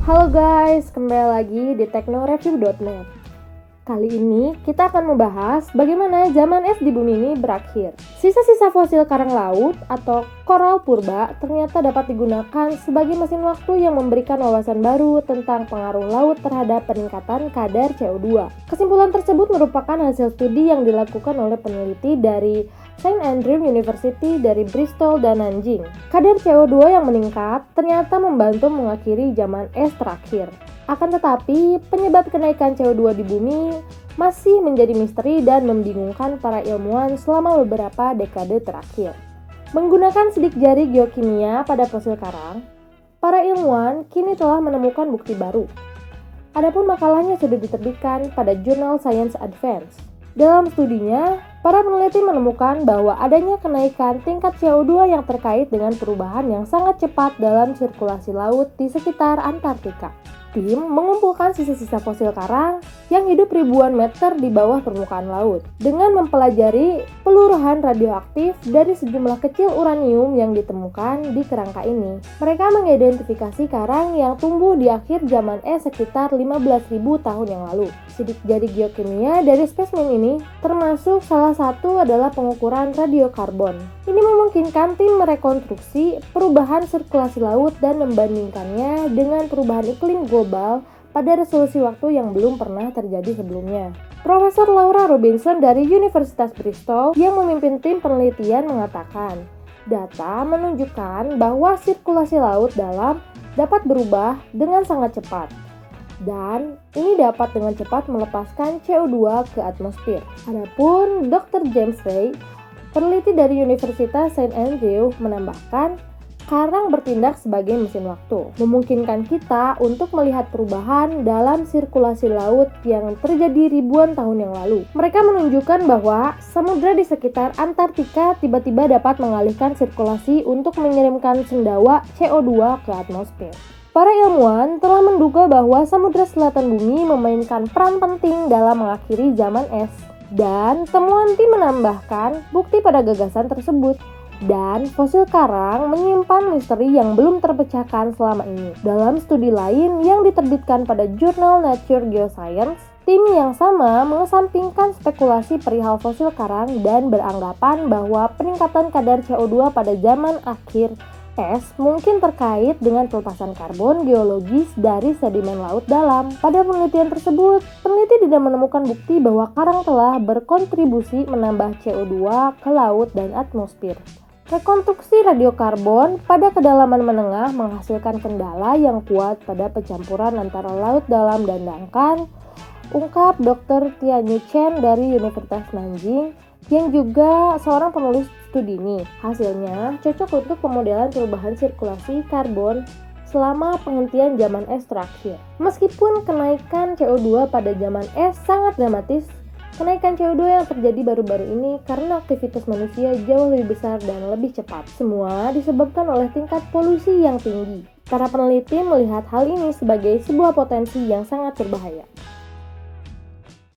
Halo guys, kembali lagi di teknoreview.net. Kali ini kita akan membahas bagaimana zaman es di bumi ini berakhir. Sisa-sisa fosil karang laut atau koral purba ternyata dapat digunakan sebagai mesin waktu yang memberikan wawasan baru tentang pengaruh laut terhadap peningkatan kadar CO2. Kesimpulan tersebut merupakan hasil studi yang dilakukan oleh peneliti dari St. Andrews University dari Bristol dan Nanjing. Kadar CO2 yang meningkat ternyata membantu mengakhiri zaman es terakhir. Akan tetapi, penyebab kenaikan CO2 di bumi masih menjadi misteri dan membingungkan para ilmuwan selama beberapa dekade terakhir. Menggunakan sidik jari geokimia pada fosil karang, para ilmuwan kini telah menemukan bukti baru. Adapun makalahnya sudah diterbitkan pada jurnal Science Advance. Dalam studinya, para peneliti menemukan bahwa adanya kenaikan tingkat CO2 yang terkait dengan perubahan yang sangat cepat dalam sirkulasi laut di sekitar Antartika. Tim mengumpulkan sisa-sisa fosil karang yang hidup ribuan meter di bawah permukaan laut dengan mempelajari peluruhan radioaktif dari sejumlah kecil uranium yang ditemukan di kerangka ini. Mereka mengidentifikasi karang yang tumbuh di akhir zaman es sekitar 15.000 tahun yang lalu. Sidik jari geokimia dari spesimen ini termasuk salah satu adalah pengukuran radiokarbon. Ini memungkinkan tim merekonstruksi perubahan sirkulasi laut dan membandingkannya dengan perubahan iklim global pada resolusi waktu yang belum pernah terjadi sebelumnya. Profesor Laura Robinson dari Universitas Bristol yang memimpin tim penelitian mengatakan, data menunjukkan bahwa sirkulasi laut dalam dapat berubah dengan sangat cepat. Dan ini dapat dengan cepat melepaskan CO2 ke atmosfer. Adapun Dr. James Ray, peneliti dari Universitas St. Andrews menambahkan, karang bertindak sebagai mesin waktu, memungkinkan kita untuk melihat perubahan dalam sirkulasi laut yang terjadi ribuan tahun yang lalu. Mereka menunjukkan bahwa samudra di sekitar Antartika tiba-tiba dapat mengalihkan sirkulasi untuk mengirimkan sendawa CO2 ke atmosfer. Para ilmuwan telah menduga bahwa samudra selatan bumi memainkan peran penting dalam mengakhiri zaman es. Dan temuan tim menambahkan bukti pada gagasan tersebut. Dan fosil karang menyimpan misteri yang belum terpecahkan selama ini. Dalam studi lain yang diterbitkan pada jurnal Nature Geoscience, tim yang sama mengesampingkan spekulasi perihal fosil karang dan beranggapan bahwa peningkatan kadar CO2 pada zaman akhir es mungkin terkait dengan pelepasan karbon geologis dari sedimen laut dalam. Pada penelitian tersebut, peneliti tidak menemukan bukti bahwa karang telah berkontribusi menambah CO2 ke laut dan atmosfer. Rekonstruksi radiokarbon pada kedalaman menengah menghasilkan kendala yang kuat pada pencampuran antara laut dalam dan dangkal, ungkap Dr. Tianyu Chen dari Universitas Nanjing yang juga seorang penulis studi ini. Hasilnya cocok untuk pemodelan perubahan sirkulasi karbon selama penghentian zaman es terakhir. Meskipun kenaikan CO2 pada zaman es sangat dramatis, kenaikan CO2 yang terjadi baru-baru ini karena aktivitas manusia jauh lebih besar dan lebih cepat. Semua disebabkan oleh tingkat polusi yang tinggi. Para peneliti melihat hal ini sebagai sebuah potensi yang sangat berbahaya.